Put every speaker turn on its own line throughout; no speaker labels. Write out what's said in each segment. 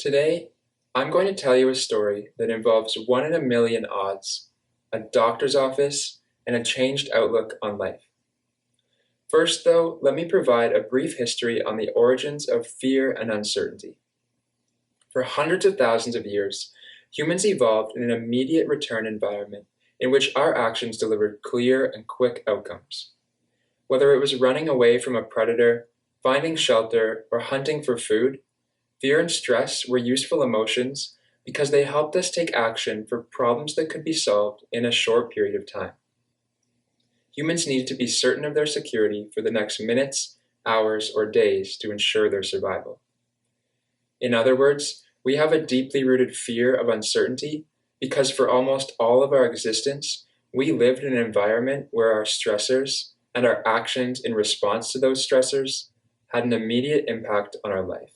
Today, I'm going to tell you a story that involves 1 in a million odds, a doctor's office, and a changed outlook on life. First, though, let me provide a brief history on the origins of fear and uncertainty. For hundreds of thousands of years, humans evolved in an immediate return environment in which our actions delivered clear and quick outcomes. Whether it was running away from a predator, finding shelter, or hunting for food, fear and stress were useful emotions because they helped us take action for problems that could be solved in a short period of time. Humans needed to be certain of their security for the next minutes, hours, or days to ensure their survival. In other words, we have a deeply rooted fear of uncertainty because for almost all of our existence, we lived in an environment where our stressors and our actions in response to those stressors had an immediate impact on our life.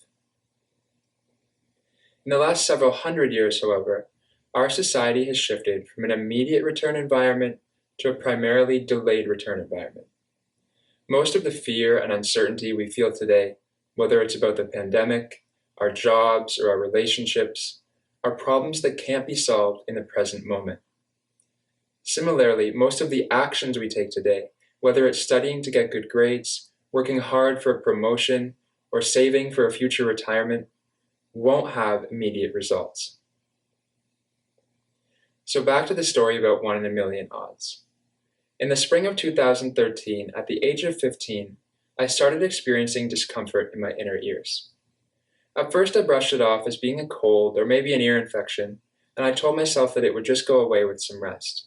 In the last several hundred years, however, our society has shifted from an immediate return environment to a primarily delayed return environment. Most of the fear and uncertainty we feel today, whether it's about the pandemic, our jobs, or our relationships, are problems that can't be solved in the present moment. Similarly, most of the actions we take today, whether it's studying to get good grades, working hard for a promotion, or saving for a future retirement, won't have immediate results. So back to the story about 1 in a million odds. In the spring of 2013, at the age of 15, I started experiencing discomfort in my inner ears. At first I brushed it off as being a cold or maybe an ear infection, and I told myself that it would just go away with some rest.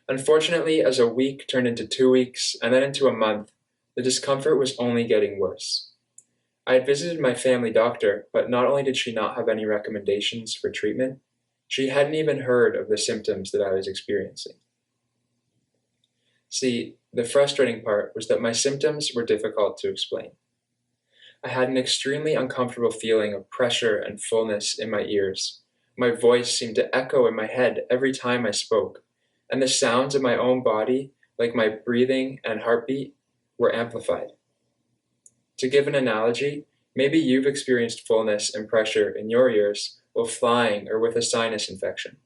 Unfortunately, as a week turned into 2 weeks and then into a month, the discomfort was only getting worse. I had visited my family doctor, but not only did she not have any recommendations for treatment, she hadn't even heard of the symptoms that I was experiencing. See, the frustrating part was that my symptoms were difficult to explain. I had an extremely uncomfortable feeling of pressure and fullness in my ears. My voice seemed to echo in my head every time I spoke, and the sounds of my own body, like my breathing and heartbeat, were amplified. To give an analogy, maybe you've experienced fullness and pressure in your ears while flying or with a sinus infection.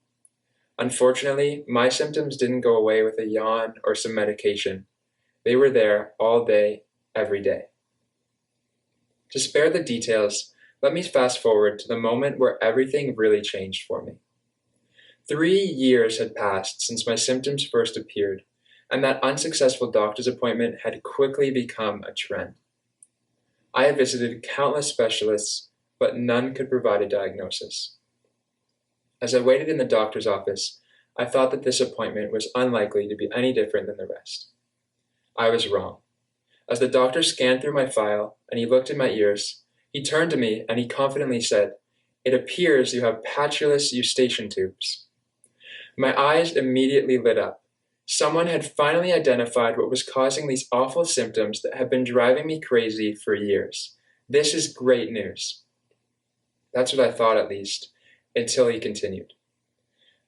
Unfortunately, my symptoms didn't go away with a yawn or some medication. They were there all day, every day. To spare the details, let me fast forward to the moment where everything really changed for me. 3 years had passed since my symptoms first appeared, and that unsuccessful doctor's appointment had quickly become a trend. I had visited countless specialists, but none could provide a diagnosis. As I waited in the doctor's office, I thought that this appointment was unlikely to be any different than the rest. I was wrong. As the doctor scanned through my file and he looked in my ears, he turned to me and he confidently said, "It appears you have patulous eustachian tubes." My eyes immediately lit up. Someone had finally identified what was causing these awful symptoms that had been driving me crazy for years. This is great news. That's what I thought, at least, until he continued.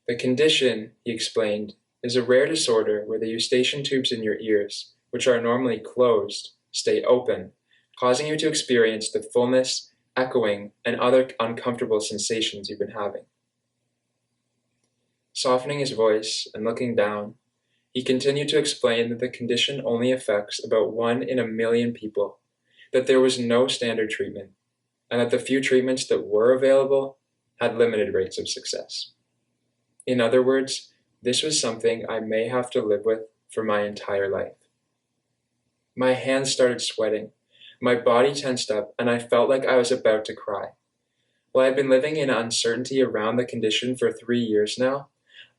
The condition, he explained, is a rare disorder where the eustachian tubes in your ears, which are normally closed, stay open, causing you to experience the fullness, echoing, and other uncomfortable sensations you've been having. Softening his voice and looking down, he continued to explain that the condition only affects about 1 in a million people, that there was no standard treatment, and that the few treatments that were available had limited rates of success. In other words, this was something I may have to live with for my entire life. My hands started sweating, my body tensed up, and I felt like I was about to cry. While I've been living in uncertainty around the condition for 3 years now,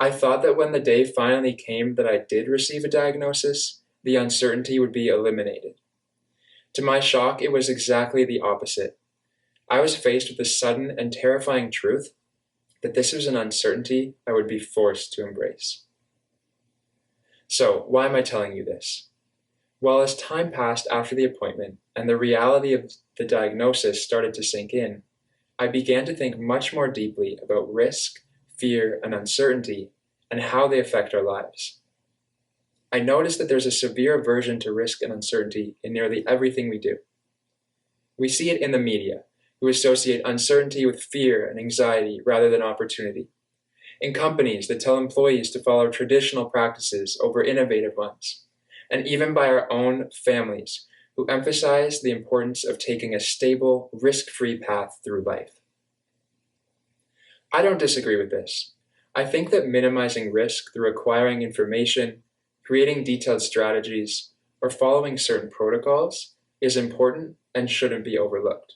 I thought that when the day finally came that I did receive a diagnosis, the uncertainty would be eliminated. To my shock, it was exactly the opposite. I was faced with the sudden and terrifying truth that this was an uncertainty I would be forced to embrace. So, why am I telling you this? Well, as time passed after the appointment and the reality of the diagnosis started to sink in, I began to think much more deeply about risk, fear, and uncertainty, and how they affect our lives. I noticed that there's a severe aversion to risk and uncertainty in nearly everything we do. We see it in the media, who associate uncertainty with fear and anxiety rather than opportunity, in companies that tell employees to follow traditional practices over innovative ones, and even by our own families who emphasize the importance of taking a stable, risk-free path through life. I don't disagree with this. I think that minimizing risk through acquiring information, creating detailed strategies, or following certain protocols is important and shouldn't be overlooked.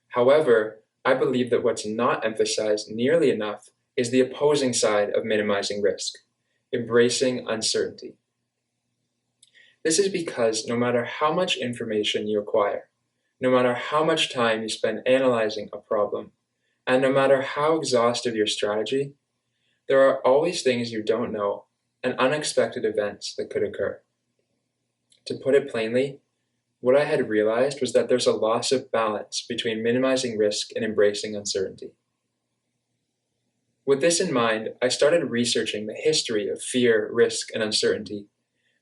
However, I believe that what's not emphasized nearly enough is the opposing side of minimizing risk, embracing uncertainty. This is because no matter how much information you acquire, no matter how much time you spend analyzing a problem, and no matter how exhaustive your strategy, there are always things you don't know and unexpected events that could occur. To put it plainly, what I had realized was that there's a loss of balance between minimizing risk and embracing uncertainty. With this in mind, I started researching the history of fear, risk, and uncertainty,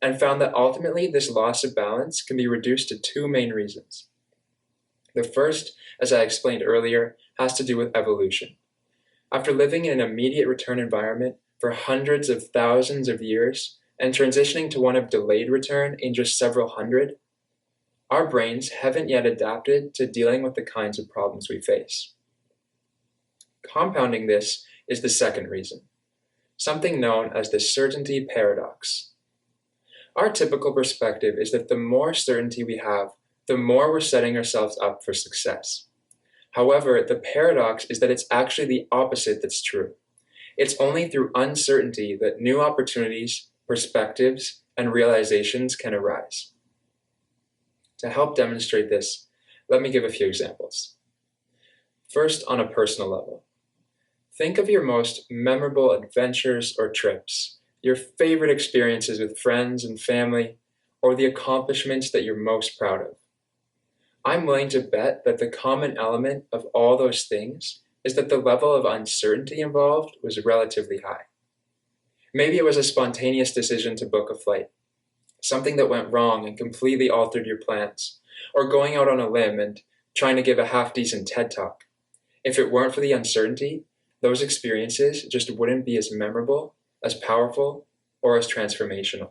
and found that ultimately this loss of balance can be reduced to two main reasons. The first, as I explained earlier, has to do with evolution. After living in an immediate return environment for hundreds of thousands of years and transitioning to one of delayed return in just several hundred, our brains haven't yet adapted to dealing with the kinds of problems we face. Compounding this is the second reason, something known as the certainty paradox. Our typical perspective is that the more certainty we have, the more we're setting ourselves up for success. However, the paradox is that it's actually the opposite that's true. It's only through uncertainty that new opportunities, perspectives, and realizations can arise. To help demonstrate this, let me give a few examples. First, on a personal level. Think of your most memorable adventures or trips, your favorite experiences with friends and family, or the accomplishments that you're most proud of. I'm willing to bet that the common element of all those things is that the level of uncertainty involved was relatively high. Maybe it was a spontaneous decision to book a flight, something that went wrong and completely altered your plans, or going out on a limb and trying to give a half-decent TED Talk. If it weren't for the uncertainty, those experiences just wouldn't be as memorable, as powerful, or as transformational.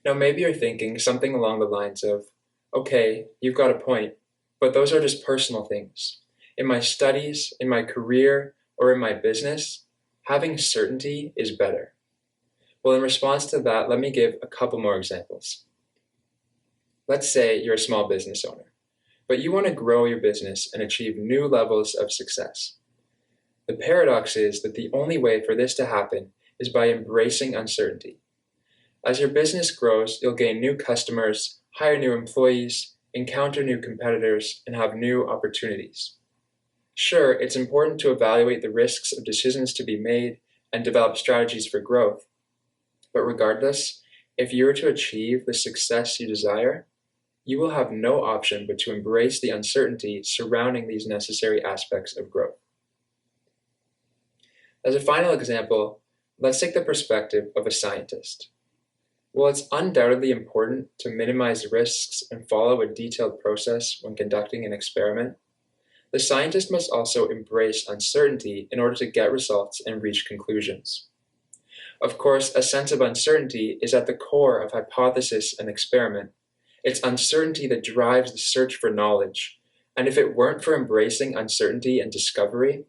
Now maybe you're thinking something along the lines of, okay, you've got a point, but those are just personal things. In my studies, in my career, or in my business, having certainty is better. Well, in response to that, let me give a couple more examples. Let's say you're a small business owner, but you want to grow your business and achieve new levels of success. The paradox is that the only way for this to happen is by embracing uncertainty. As your business grows, you'll gain new customers, hire new employees, encounter new competitors, and have new opportunities. Sure, it's important to evaluate the risks of decisions to be made and develop strategies for growth. But regardless, if you were to achieve the success you desire, you will have no option but to embrace the uncertainty surrounding these necessary aspects of growth. As a final example, let's take the perspective of a scientist. While it's undoubtedly important to minimize risks and follow a detailed process when conducting an experiment, the scientist must also embrace uncertainty in order to get results and reach conclusions. Of course, a sense of uncertainty is at the core of hypothesis and experiment. It's uncertainty that drives the search for knowledge, and if it weren't for embracing uncertainty and discovery,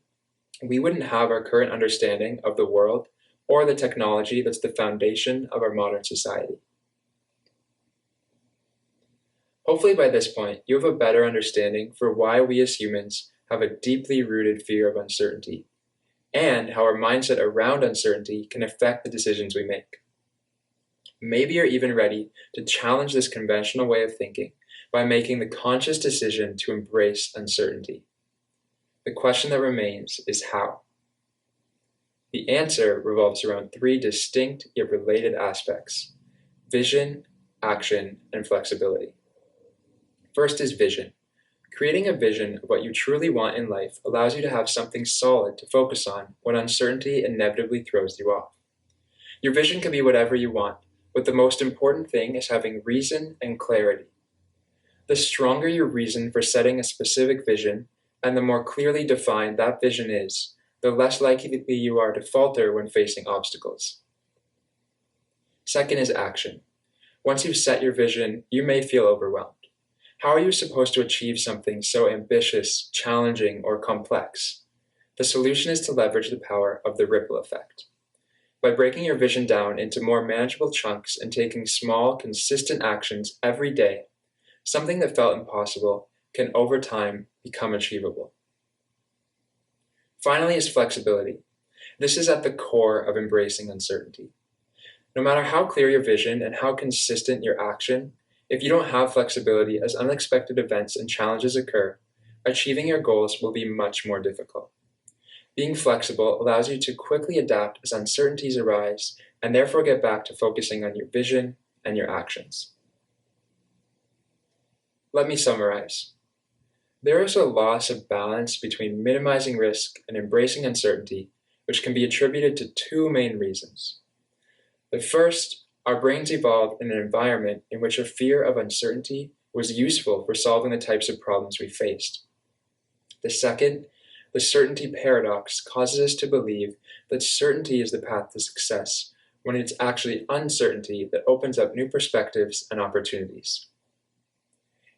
we wouldn't have our current understanding of the world or the technology that's the foundation of our modern society. Hopefully by this point, you have a better understanding for why we as humans have a deeply rooted fear of uncertainty, and how our mindset around uncertainty can affect the decisions we make. Maybe you're even ready to challenge this conventional way of thinking by making the conscious decision to embrace uncertainty. The question that remains is how? The answer revolves around three distinct yet related aspects: vision, action, and flexibility. First is vision. Creating a vision of what you truly want in life allows you to have something solid to focus on when uncertainty inevitably throws you off. Your vision can be whatever you want, but the most important thing is having reason and clarity. The stronger your reason for setting a specific vision, and the more clearly defined that vision is, the less likely you are to falter when facing obstacles. Second is action. Once you've set your vision, you may feel overwhelmed. How are you supposed to achieve something so ambitious, challenging, or complex? The solution is to leverage the power of the ripple effect. By breaking your vision down into more manageable chunks and taking small, consistent actions every day, something that felt impossible can over time become achievable. Finally is flexibility. This is at the core of embracing uncertainty. No matter how clear your vision and how consistent your action, if you don't have flexibility as unexpected events and challenges occur, achieving your goals will be much more difficult. Being flexible allows you to quickly adapt as uncertainties arise and therefore get back to focusing on your vision and your actions. Let me summarize. There is a loss of balance between minimizing risk and embracing uncertainty, which can be attributed to two main reasons. The first, our brains evolved in an environment in which a fear of uncertainty was useful for solving the types of problems we faced. The second, the certainty paradox causes us to believe that certainty is the path to success, when it's actually uncertainty that opens up new perspectives and opportunities.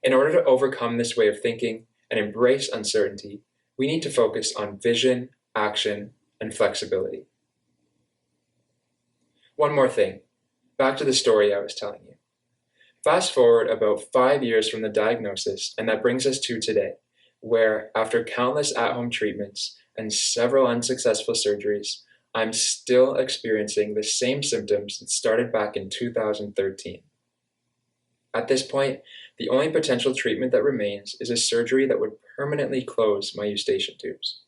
In order to overcome this way of thinking and embrace uncertainty, we need to focus on vision, action, and flexibility. One more thing, back to the story I was telling you. Fast forward about 5 years from the diagnosis, and that brings us to today, where after countless at-home treatments and several unsuccessful surgeries, I'm still experiencing the same symptoms that started back in 2013. At this point, the only potential treatment that remains is a surgery that would permanently close my eustachian tubes.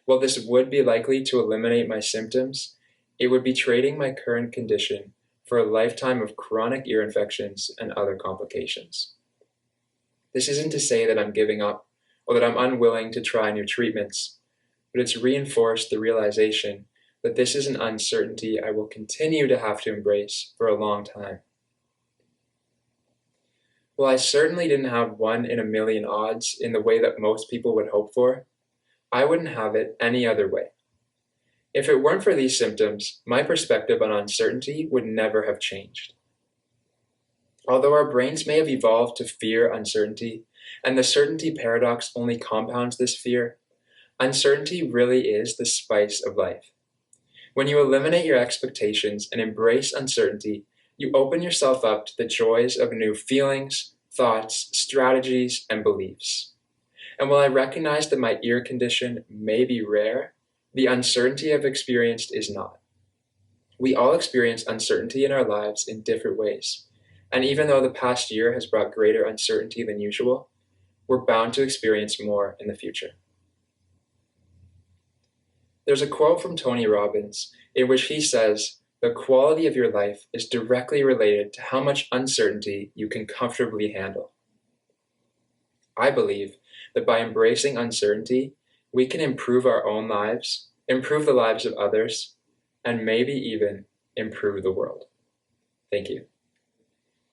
While this would be likely to eliminate my symptoms, it would be trading my current condition for a lifetime of chronic ear infections and other complications. This isn't to say that I'm giving up or that I'm unwilling to try new treatments, but it's reinforced the realization that this is an uncertainty I will continue to have to embrace for a long time. While I certainly didn't have 1 in a million odds in the way that most people would hope for, I wouldn't have it any other way. If it weren't for these symptoms, my perspective on uncertainty would never have changed. Although our brains may have evolved to fear uncertainty, and the certainty paradox only compounds this fear, uncertainty really is the spice of life. When you eliminate your expectations and embrace uncertainty, you open yourself up to the joys of new feelings, thoughts, strategies, and beliefs. And while I recognize that my ear condition may be rare, the uncertainty I've experienced is not. We all experience uncertainty in our lives in different ways. And even though the past year has brought greater uncertainty than usual, we're bound to experience more in the future. There's a quote from Tony Robbins in which he says, "The quality of your life is directly related to how much uncertainty you can comfortably handle." I believe that by embracing uncertainty, we can improve our own lives, improve the lives of others, and maybe even improve the world. Thank you.